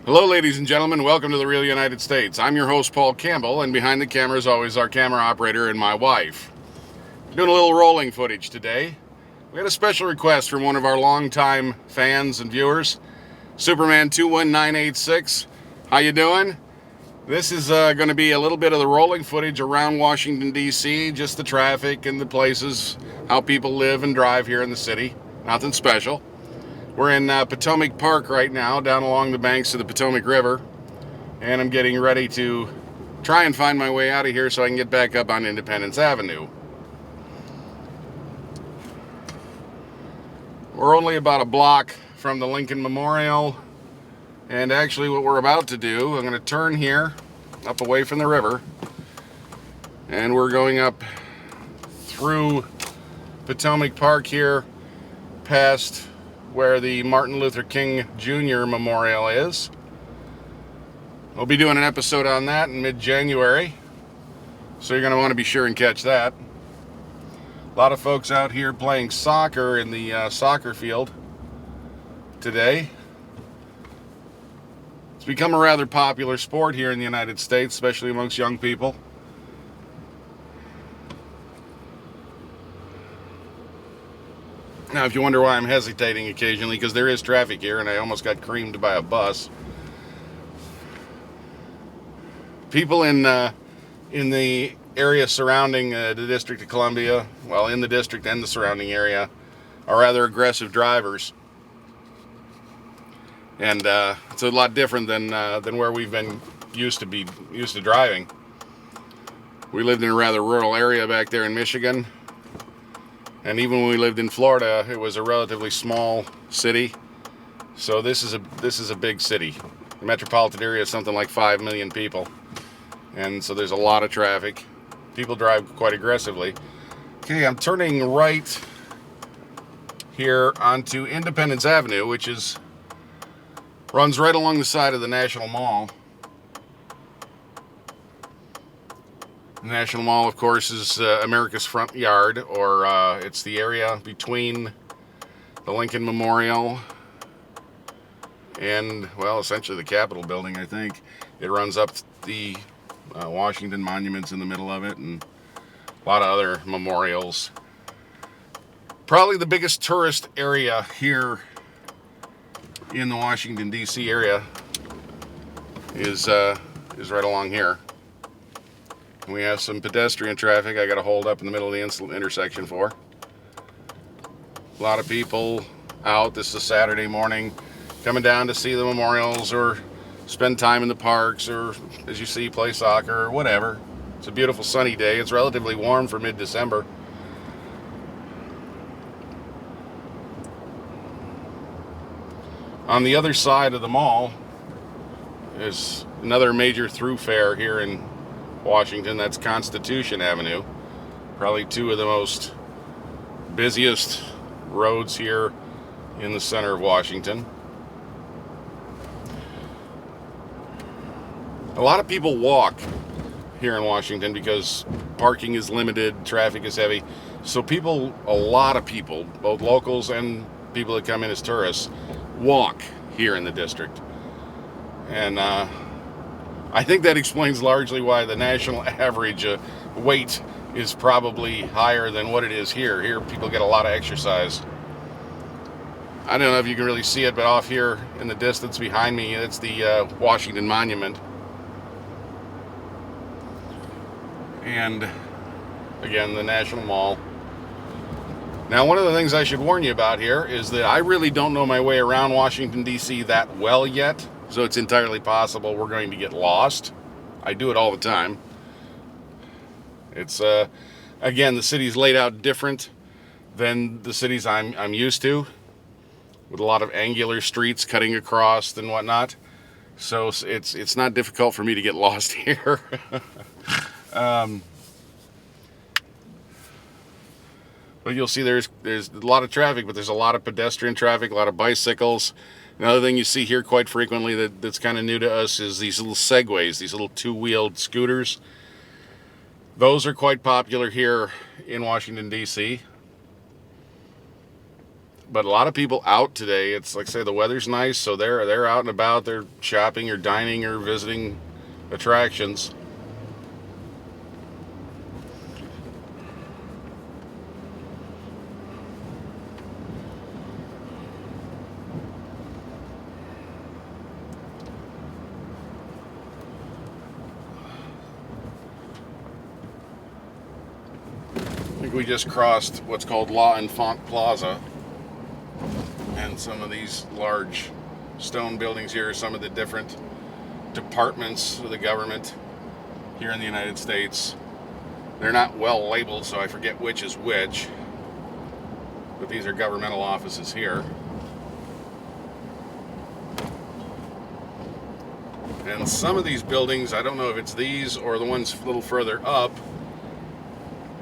Hello, ladies and gentlemen. Welcome to the Real United States. I'm your host, Paul Campbell, and behind the camera is always our camera operator and my wife. Doing a little rolling footage today. We had a special request from one of our longtime fans and viewers, Superman21986. How you doing? This is going to be a little bit of the rolling footage around Washington, D.C., just the traffic and the places, how people live and drive here in the city. Nothing special. We're in Potomac Park right now, down along the banks of the Potomac River, and I'm getting ready to try and find my way out of here so I can get back up on Independence Avenue. We're only about a block from the Lincoln Memorial, and actually what we're about to do, I'm going to turn here, up away from the river, and we're going up through Potomac Park here, past where the Martin Luther King Jr. Memorial is. We'll be doing an episode on that in mid-January, so you're going to want to be sure and catch that. A lot of folks out here playing soccer in the soccer field today. It's become a rather popular sport here in the United States, especially amongst young people. Now, if you wonder why I'm hesitating occasionally, because there is traffic here and I almost got creamed by a bus. People in the area surrounding the District of Columbia, well, in the district and the surrounding area, are rather aggressive drivers. And it's a lot different than where we've been used to driving. We lived in a rather rural area back there in Michigan. And even when we lived in Florida, it was a relatively small city. So this is a big city. The metropolitan area is something like 5 million people. And so there's a lot of traffic. People drive quite aggressively. Okay, I'm turning right here onto Independence Avenue, which runs right along the side of the National Mall. The National Mall, of course, is America's front yard, or it's the area between the Lincoln Memorial and, well, essentially the Capitol building, I think. It runs up the Washington monuments in the middle of it, and a lot of other memorials. Probably the biggest tourist area here in the Washington, D.C. area is right along here. We have some pedestrian traffic I got to hold up in the middle of the intersection for. A lot of people out. This is a Saturday morning, coming down to see the memorials or spend time in the parks, or, as you see, play soccer or whatever. It's a beautiful sunny day. It's relatively warm for mid-December. On the other side of the mall is another major thoroughfare here in Washington. That's Constitution Avenue. Probably two of the most busiest roads here in the center of Washington. A lot of people walk here in Washington because parking is limited, traffic is heavy. So a lot of people, both locals and people that come in as tourists, walk here in the district. And I think that explains largely why the national average weight is probably higher than what it is here. Here, people get a lot of exercise. I don't know if you can really see it, but off here in the distance behind me, it's the Washington Monument. And, again, the National Mall. Now, one of the things I should warn you about here is that I really don't know my way around Washington, D.C. that well yet. So it's entirely possible we're going to get lost. I do it all the time. It's, again, the city's laid out different than the cities I'm used to, with a lot of angular streets cutting across and whatnot. So it's not difficult for me to get lost here. But you'll see there's a lot of traffic, but there's a lot of pedestrian traffic, a lot of bicycles. Another thing you see here quite frequently that's kind of new to us is these little Segways, these little two-wheeled scooters. Those are quite popular here in Washington, D.C. But a lot of people out today. It's like I say, the weather's nice, so they're out and about. They're shopping or dining or visiting attractions. I think we just crossed what's called L'Enfant Plaza, and some of these large stone buildings here are some of the different departments of the government here in the United States. They're not well labeled, so I forget which is which, but these are governmental offices here. And some of these buildings, I don't know if it's these or the ones a little further up,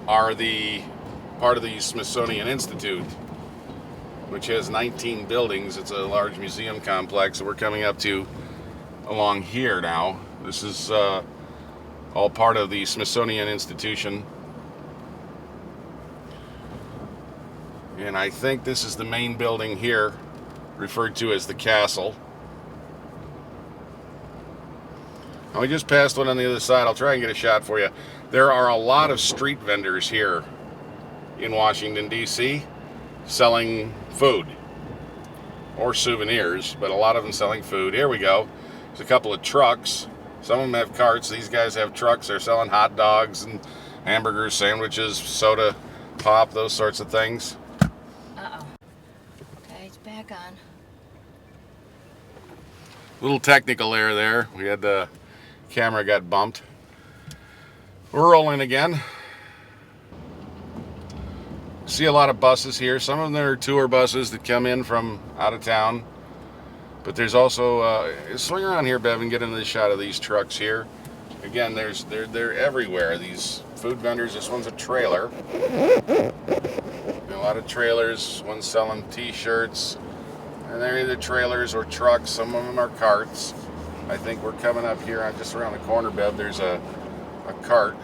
are the part of the Smithsonian Institute, which has 19 buildings. It's a large museum complex that we're coming up to along here now. This is all part of the Smithsonian Institution. And I think this is the main building here, referred to as the castle. Now, we just passed one on the other side. I'll try and get a shot for you. There are a lot of street vendors here in Washington, D.C., selling food or souvenirs, but a lot of them selling food. Here we go. There's a couple of trucks. Some of them have carts. These guys have trucks. They're selling hot dogs and hamburgers, sandwiches, soda, pop, those sorts of things. Uh-oh. Okay, it's back on. Little technical error there. We had the camera got bumped. We're rolling again. See a lot of buses here. Some of them are tour buses that come in from out of town. But there's also, swing around here, Bev, and get into the shot of these trucks here. Again, they're everywhere. These food vendors. This one's a trailer. And a lot of trailers. One's selling T-shirts. And they're either trailers or trucks. Some of them are carts. I think we're coming up here just around the corner, Bev. There's a cart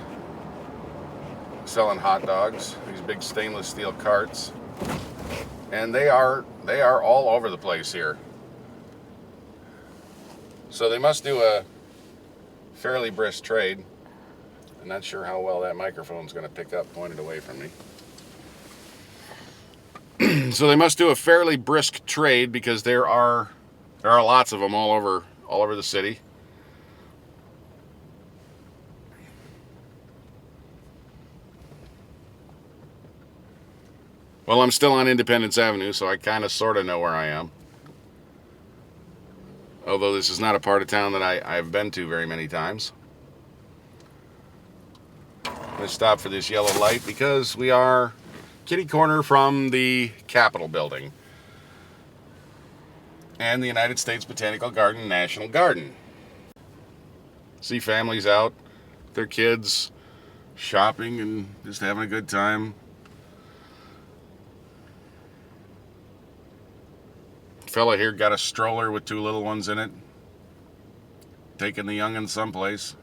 selling hot dogs. These big stainless steel carts. And they are all over the place here. So they must do a fairly brisk trade. I'm not sure how well that microphone's going to pick up pointed away from me. So they must do a fairly brisk trade because there are lots of them all over the city. Well, I'm still on Independence Avenue, so I kind of sort of know where I am. Although this is not a part of town that I've been to very many times. Let's stop for this yellow light because we are kitty corner from the Capitol building and the United States Botanical Garden National Garden. See families out, their kids shopping and just having a good time. Fella here got a stroller with two little ones in it, taking the young'uns someplace.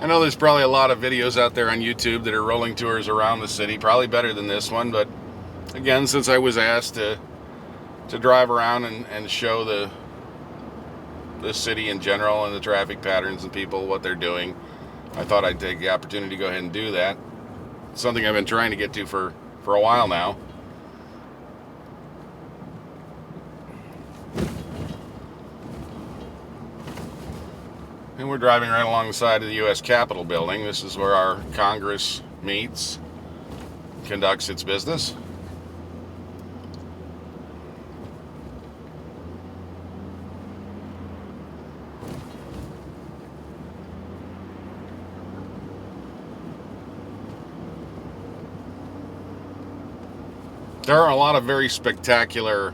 I know there's probably a lot of videos out there on YouTube that are rolling tours around the city, probably better than this one, but again, since I was asked to drive around and show the city in general and the traffic patterns and people, what they're doing, I thought I'd take the opportunity to go ahead and do that. It's something I've been trying to get to for a while now. And we're driving right along the side of the U.S. Capitol building. This is where our Congress meets, conducts its business. There are a lot of very spectacular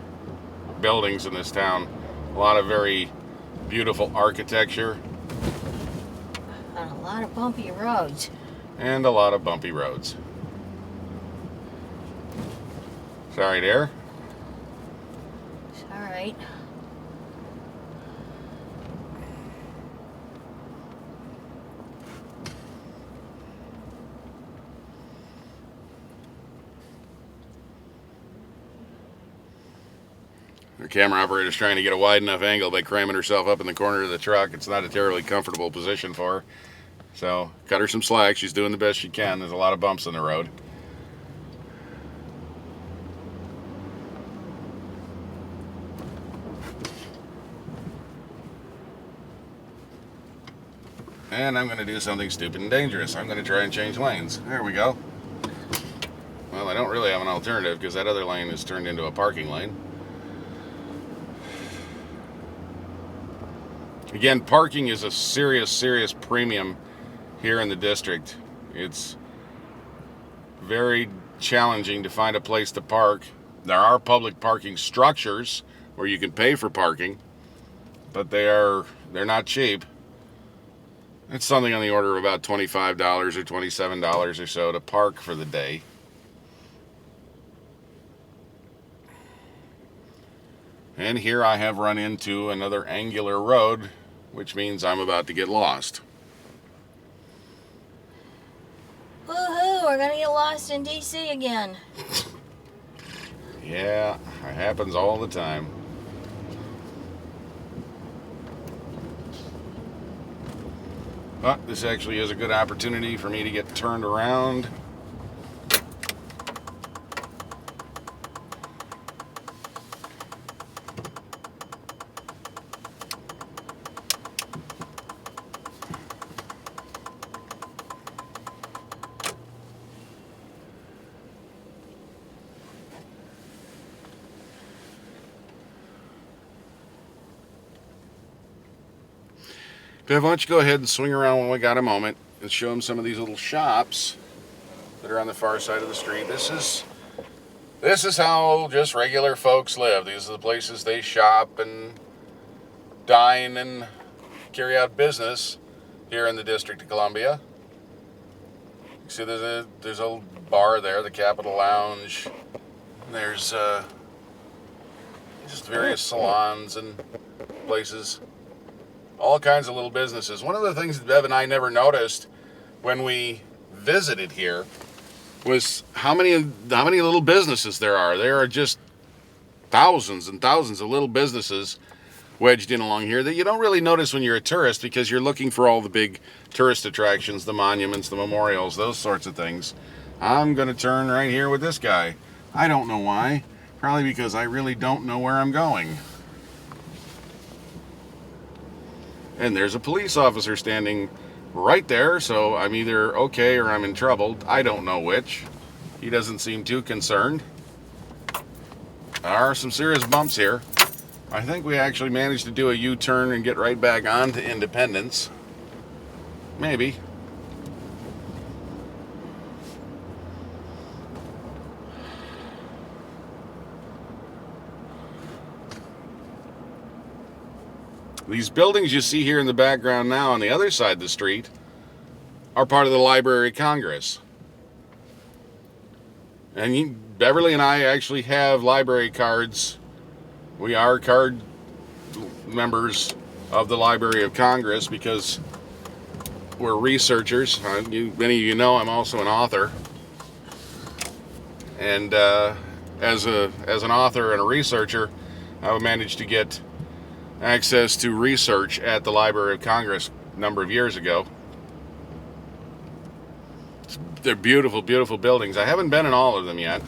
buildings in this town. A lot of very beautiful architecture. On a lot of bumpy roads. And a lot of bumpy roads. Sorry there. It's all right. The camera operator's trying to get a wide enough angle by cramming herself up in the corner of the truck. It's not a terribly comfortable position for her. So, cut her some slack. She's doing the best she can. There's a lot of bumps in the road. And I'm going to do something stupid and dangerous. I'm going to try and change lanes. There we go. Well, I don't really have an alternative because that other lane is turned into a parking lane. Again, parking is a serious premium here in the district. It's very challenging to find a place to park. There are public parking structures where you can pay for parking, but they're not cheap. It's something on the order of about $25 or $27 or so to park for the day. And here I have run into another angular road, which means I'm about to get lost. Woohoo! We're gonna get lost in DC again. Yeah, it happens all the time. But this actually is a good opportunity for me to get turned around. Bev, why don't you go ahead and swing around when we got a moment and show them some of these little shops that are on the far side of the street. This is how just regular folks live. These are the places they shop and dine and carry out business here in the District of Columbia. You see there's a bar there, the Capitol Lounge. There's just various salons and places. All kinds of little businesses. One of the things that Bev and I never noticed when we visited here was how many little businesses there are. There are just thousands and thousands of little businesses wedged in along here that you don't really notice when you're a tourist because you're looking for all the big tourist attractions, the monuments, the memorials, those sorts of things. I'm going to turn right here with this guy. I don't know why. Probably because I really don't know where I'm going. And there's a police officer standing right there, so I'm either okay or I'm in trouble. I don't know which. He doesn't seem too concerned. There are some serious bumps here. I think we actually managed to do a U-turn and get right back onto Independence. Maybe. These buildings you see here in the background now on the other side of the street are part of the Library of Congress. And Beverly and I actually have library cards. We are card members of the Library of Congress because we're researchers. Many of you know I'm also an author. And as an author and a researcher, I managed to get access to research at the Library of Congress a number of years ago. They're beautiful, beautiful buildings. I haven't been in all of them yet.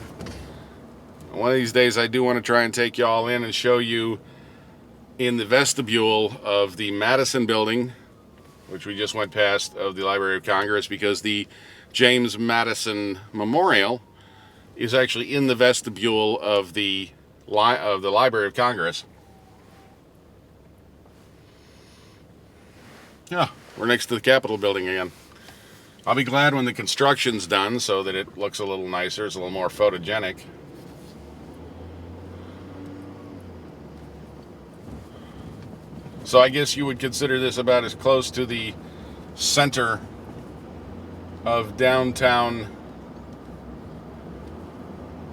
One of these days I do want to try and take you all in and show you in the vestibule of the Madison building, which we just went past, of the Library of Congress, because the James Madison Memorial is actually in the vestibule of the Library of Congress. Yeah, we're next to the Capitol building again. I'll be glad when the construction's done so that it looks a little nicer, it's a little more photogenic. So I guess you would consider this about as close to the center of downtown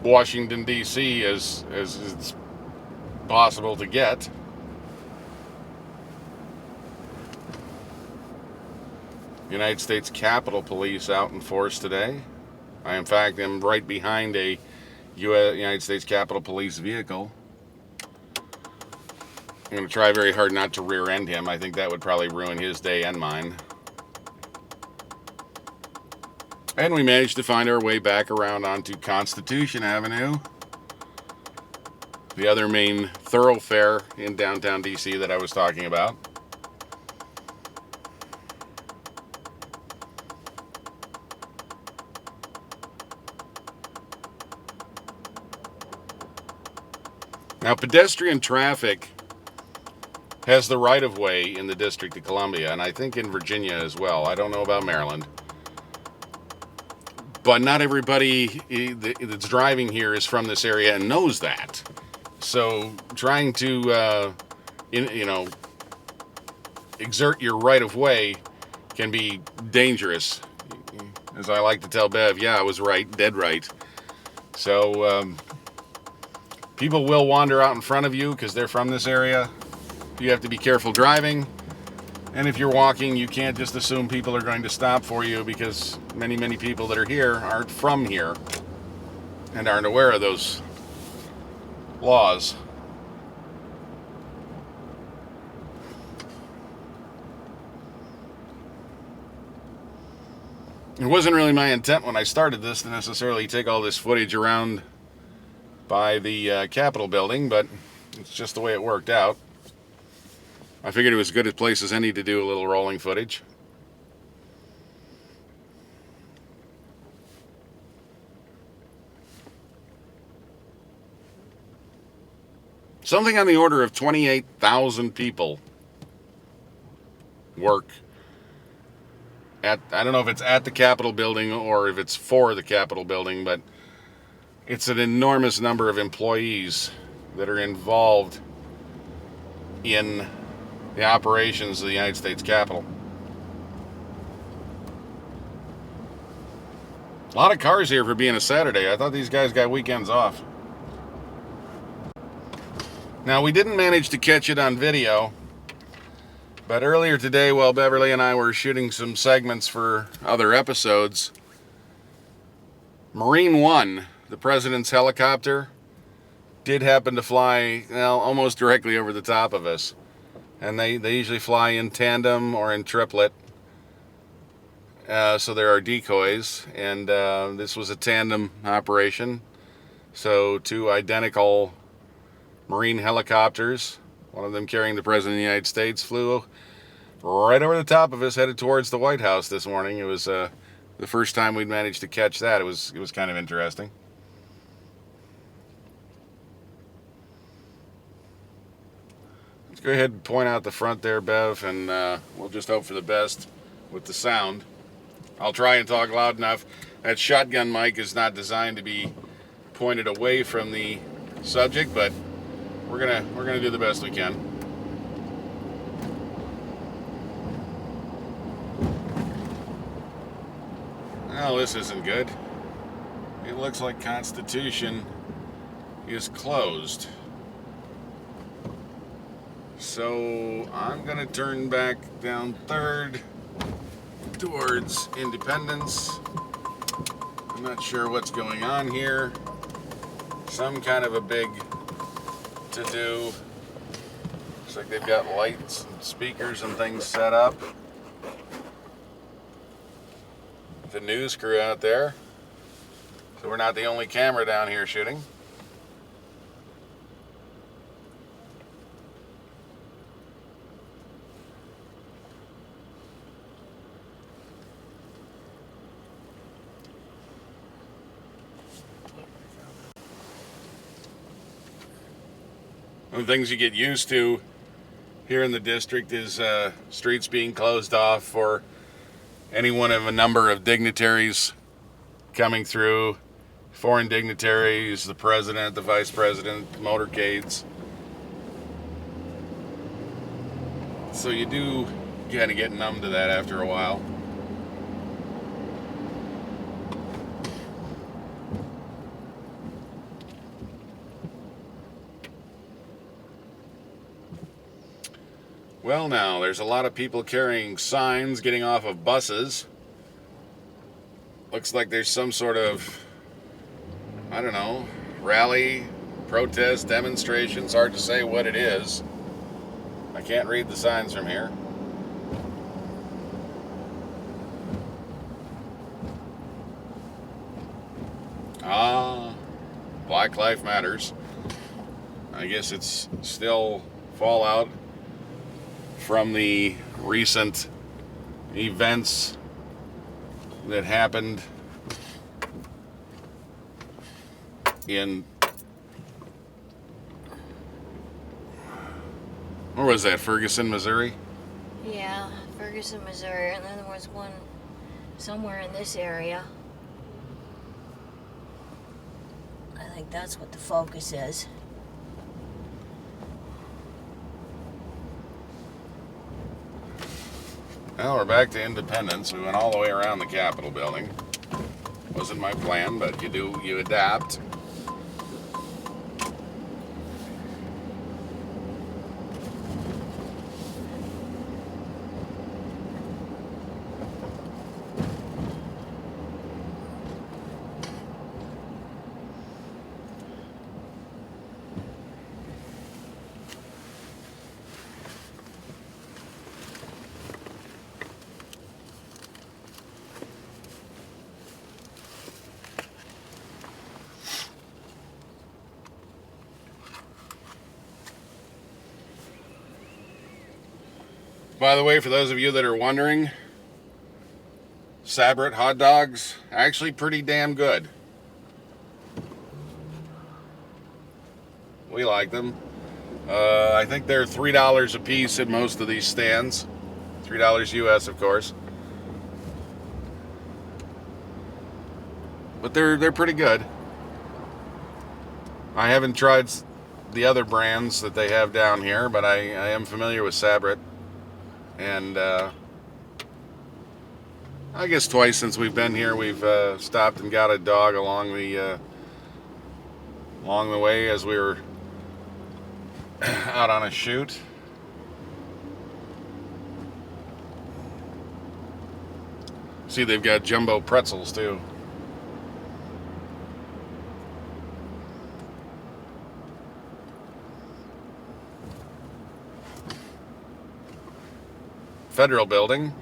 Washington, D.C. as it's possible to get. United States Capitol Police out in force today. I, in fact, am right behind a United States Capitol Police vehicle. I'm going to try very hard not to rear end him. I think that would probably ruin his day and mine. And we managed to find our way back around onto Constitution Avenue, the other main thoroughfare in downtown DC that I was talking about. Now, pedestrian traffic has the right-of-way in the District of Columbia, and I think in Virginia as well. I don't know about Maryland. But not everybody that's driving here is from this area and knows that. So trying to, exert your right-of-way can be dangerous. As I like to tell Bev, yeah, I was right, dead right. So people will wander out in front of you because they're from this area. You have to be careful driving. And if you're walking, you can't just assume people are going to stop for you, because many, many people that are here aren't from here and aren't aware of those laws. It wasn't really my intent when I started this to necessarily take all this footage around by the Capitol building, but it's just the way it worked out. I figured it was as good a place as any to do a little rolling footage. Something on the order of 28,000 people work at, I don't know if it's at the Capitol building or if it's for the Capitol building, but it's an enormous number of employees that are involved in the operations of the United States Capitol. A lot of cars here for being a Saturday. I thought these guys got weekends off. Now, we didn't manage to catch it on video, but earlier today, while Beverly and I were shooting some segments for other episodes, Marine One, the president's helicopter, did happen to fly, well, almost directly over the top of us. And they usually fly in tandem or in triplet. So there are decoys. And this was a tandem operation. So two identical Marine helicopters, one of them carrying the President of the United States, flew right over the top of us, headed towards the White House this morning. It was the first time we'd managed to catch that. It was kind of interesting. Go ahead and point out the front there, Bev, and we'll just hope for the best with the sound. I'll try and talk loud enough. That shotgun mic is not designed to be pointed away from the subject, but we're gonna do the best we can. Well, this isn't good. It looks like Constitution is closed. So I'm gonna turn back down 3rd towards Independence. I'm not sure what's going on here. Some kind of a big to-do. Looks like they've got lights and speakers and things set up. The news crew out there. So we're not the only camera down here shooting. One of the things you get used to here in the district is streets being closed off for any one of a number of dignitaries coming through. Foreign dignitaries, the president, the vice president, motorcades. So you do kind of get numb to that after a while. Well, now, there's a lot of people carrying signs, getting off of buses. Looks like there's some sort of, I don't know, rally, protest, demonstrations. Hard to say what it is. I can't read the signs from here. Ah, Black Lives Matters. I guess it's still fallout from the recent events that happened in, where was that, Ferguson, Missouri? Yeah, Ferguson, Missouri, and then there was one somewhere in this area. I think that's what the focus is. Well, we're back to Independence. We went all the way around the Capitol building. Wasn't my plan, but you adapt. By the way, for those of you that are wondering, Sabrett hot dogs, actually pretty damn good. We like them. I think they're $3 a piece at most of these stands. $3 US, of course. But they're pretty good. I haven't tried the other brands that they have down here, but I am familiar with Sabrett. And I guess twice since we've been here, we've stopped and got a dog along the way as we were out on a shoot. See, they've got jumbo pretzels too. Federal building.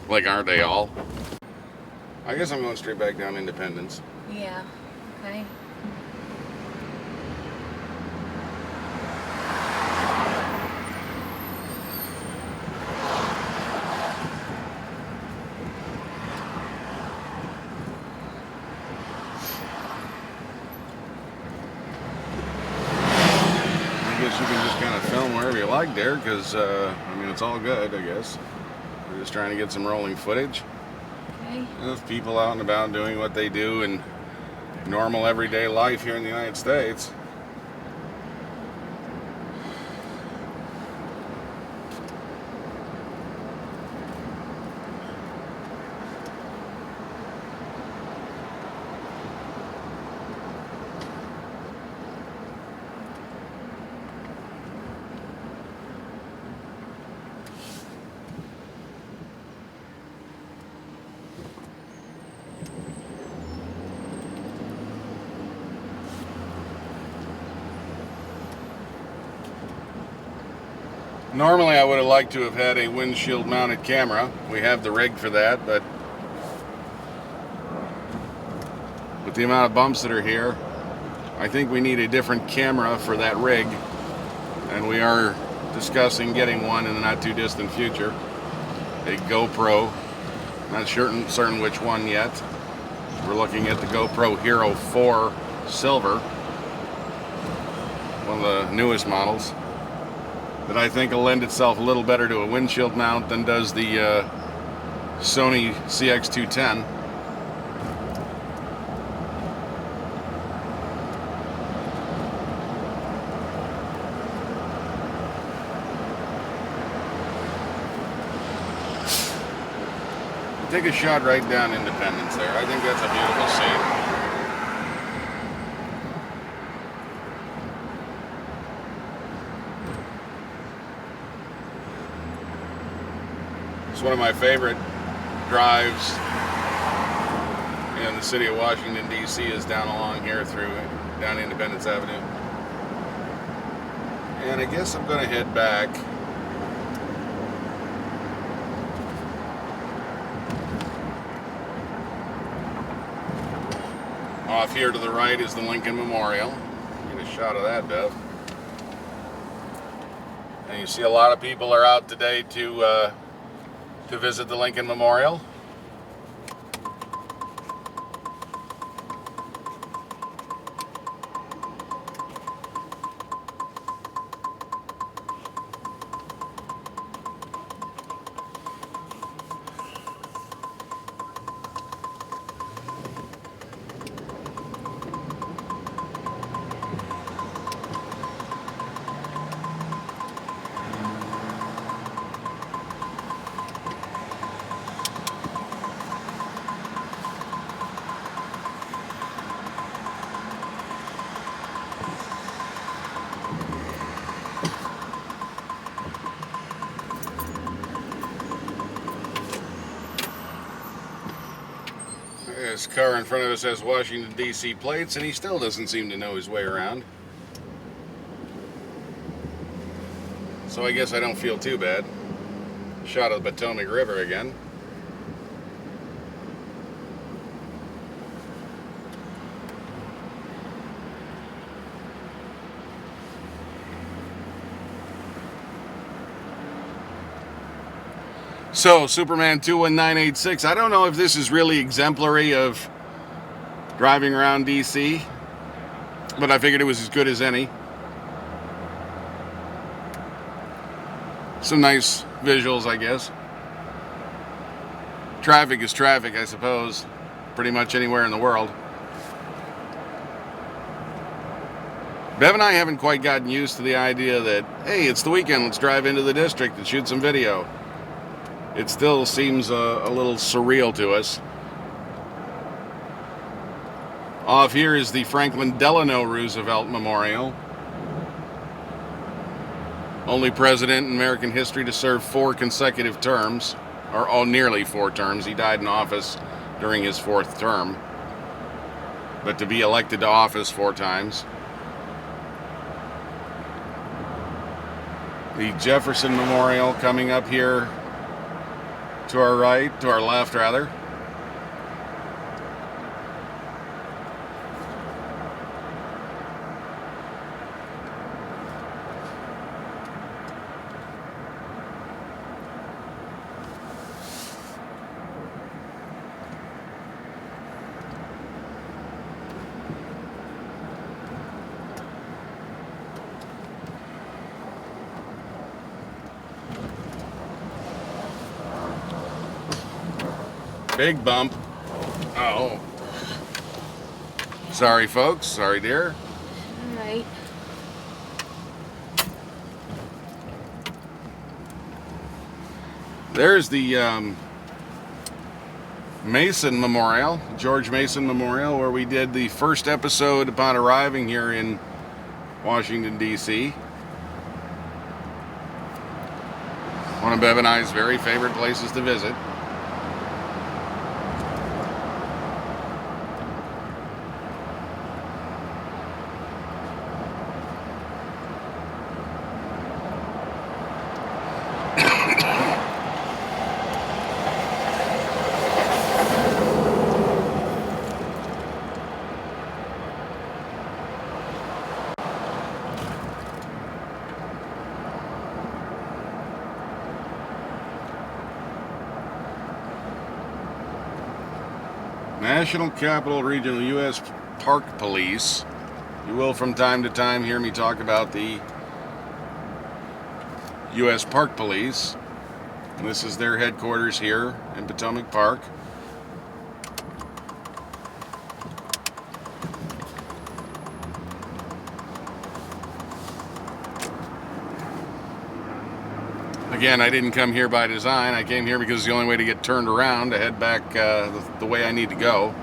Like, aren't they all? I guess I'm going straight back down Independence. Yeah, okay. I guess you can just kind of film wherever you like there, because, I mean, it's all good, I guess. We're just trying to get some rolling footage Okay. of people out and about doing what they do in normal everyday life here in the United States. Normally I would have liked to have had a windshield mounted camera. We have the rig for that, but with the amount of bumps that are here, I think we need a different camera for that rig, and we are discussing getting one in the not too distant future. A GoPro. Not certain which one yet. We're looking at the GoPro Hero 4 Silver, one of the newest models, that I think will lend itself a little better to a windshield mount than does the Sony CX210. Take a shot right down Independence there. I think that's a beautiful scene. It's one of my favorite drives in the city of Washington, D.C. is down along here through down Independence Avenue. And I guess I'm going to head back. Off here to the right is the Lincoln Memorial. Get a shot of that, Bev. And you see a lot of people are out today to visit the Lincoln Memorial. This car in front of us has Washington, D.C. plates, and he still doesn't seem to know his way around. So I guess I don't feel too bad. Shot of the Potomac River again. So, Superman 21986, I don't know if this is really exemplary of driving around DC, but I figured it was as good as any. Some nice visuals, I guess. Traffic is traffic, I suppose, pretty much anywhere in the world. Bev and I haven't quite gotten used to the idea that, hey, it's the weekend, let's drive into the district and shoot some video. It still seems a little surreal to us. Off here is the Franklin Delano Roosevelt Memorial. Only president in American history to serve 4 consecutive terms, or nearly 4 terms. He died in office during his 4th term. But to be elected to office 4 times. The Jefferson Memorial coming up here to our right, to our left rather. Big bump. Oh. Sorry, folks. Sorry, dear. All right. There's the Mason Memorial, George Mason Memorial, where we did the first episode upon arriving here in Washington, D.C. One of Bev and I's very favorite places to visit. National Capital Regional U.S. Park Police. You will from time to time hear me talk about the U.S. Park Police. And this is their headquarters here in Potomac Park. Again, I didn't come here by design. I came here because it's the only way to get turned around to head back the way I need to go.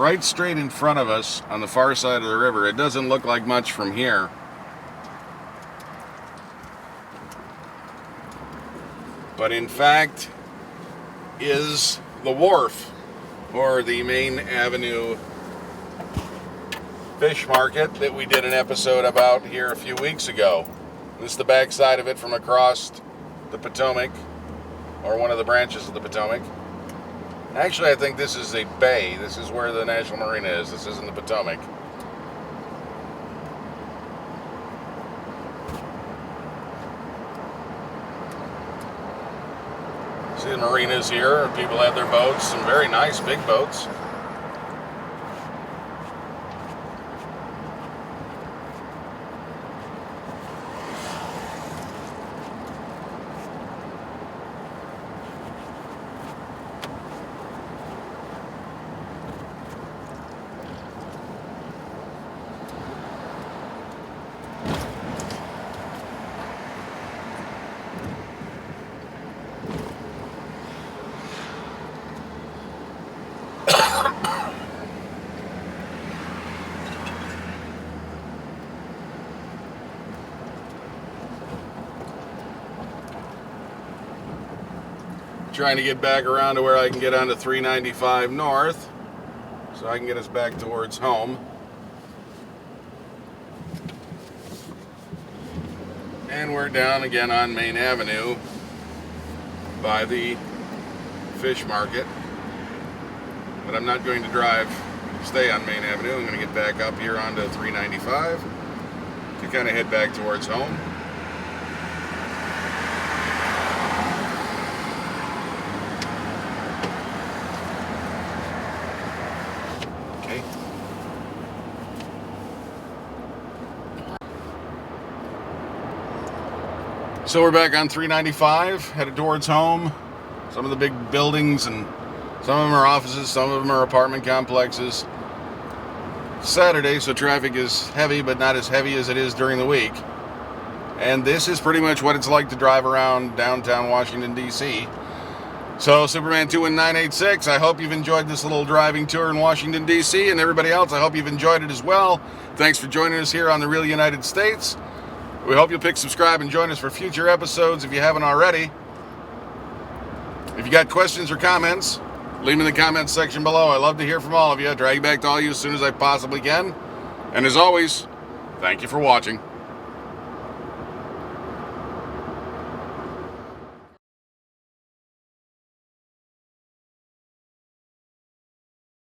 right straight in front of us on the far side of the river. It doesn't look like much from here. But in fact, is the wharf, or the Main Avenue fish market that we did an episode about here a few weeks ago. This is the back side of it from across the Potomac, or one of the branches of the Potomac. Actually, I think this is a bay. This is where the National Marina is. This isn't the Potomac. See the marinas here. People have their boats, some very nice big boats. Trying to get back around to where I can get onto 395 North, so I can get us back towards home. And we're down again on Main Avenue by the fish market. But I'm not going to stay on Main Avenue. I'm going to get back up here onto 395 to kind of head back towards home. So we're back on 395, headed towards home. Some of the big buildings, and some of them are offices, some of them are apartment complexes. Saturday, so traffic is heavy, but not as heavy as it is during the week. And this is pretty much what it's like to drive around downtown Washington, D.C. So Superman 21986, I hope you've enjoyed this little driving tour in Washington, D.C. And everybody else, I hope you've enjoyed it as well. Thanks for joining us here on The Real United States. We hope you'll subscribe and join us for future episodes if you haven't already. If you got questions or comments, leave them in the comments section below. I love to hear from all of you. I'll drag back to all you as soon as I possibly can. And as always, thank you for watching.